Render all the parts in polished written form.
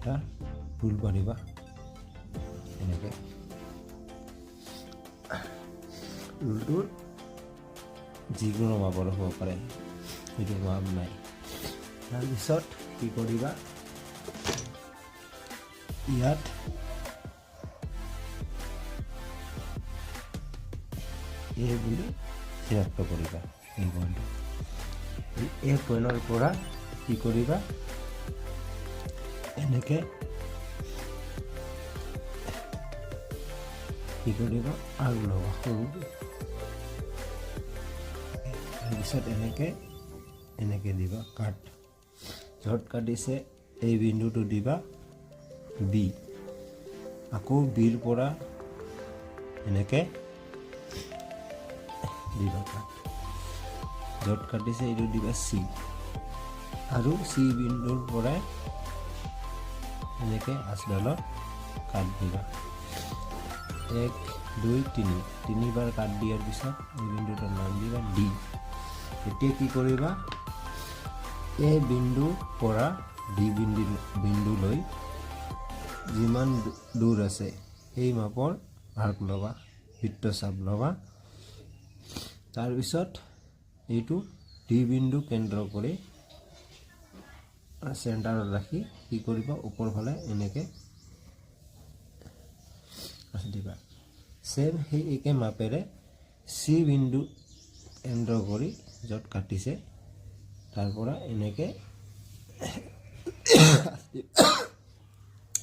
এটা ভুল পাৰিবা এনেকৈ ৰুলটোৰ যিকোনো মাপৰ হ'ব পাৰে সেইটো মাপ নাই তাৰপিছত কি কৰিবা ইয়াত এ বুলি চিনাক্ত কৰিবা এই পইণ্টটো এই পইণ্টৰ পৰা কি কৰিবা এনেকৈ কি কৰিবা আৰু ল'বা সৰু তাৰপিছত এনেকৈ দিবা কাট য'ত কাটিছে এই বিন্দুটো দিবা বি আকৌ বিৰ পৰা এনেকৈ দিবা কাট য'ত কাটিছে এইটো দিবা চি আৰু চি বিন্দুৰ পৰাই এনেকৈ আচডালত কাট দিবা 1 2 3 তিনিবাৰ কাট দিয়াৰ পিছত এই বিন্দুটোৰ নাম দিবা ডি এতিয়া কি কৰিবা এই বিন্দুৰ পৰা ডি বিন্দুলৈ যিমান দূৰ আছে সেই মাপৰ আৰ্ক ল'বা বৃত্তচাপ ল'বা তাৰপিছত এইটো ডি বিন্দু কেন্দ্ৰ কৰি চেণ্টাৰত ৰাখি কি কৰিবা ওপৰ ফালে এনেকৈ দিবা সেম সেই একে মাপেৰে চি বিন্দু কেন্দ্ৰ কৰি য'ত কাটিছে তাৰ পৰা এনেকৈ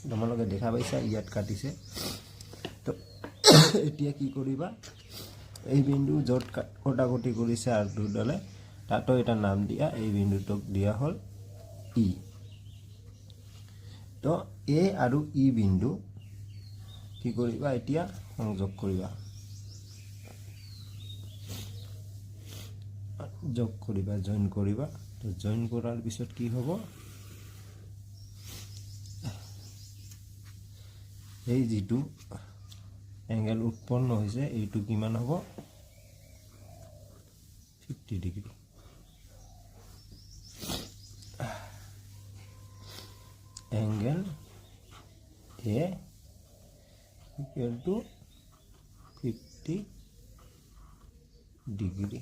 তোমালোকে দেখা পাইছা ইয়াত কাটিছে তো এতিয়া কি কৰিবা এই বিন্দু য'ত কটাকটি কৰিছে আৰু দুডালে তাতো এটা নাম দিয়া এই বিন্দুটোক দিয়া হ'ল ই তো এ আৰু ই বিন্দু কি কৰিবা এতিয়া সংযোগ কৰিবা জয়েন কৰিবা তো জয়েন কৰাৰ পিছত কি হ'ব এই যিটো এংগেল উৎপন্ন হৈছে এইটো কিমান হ'ব 50 degree angle A equal to 50 degree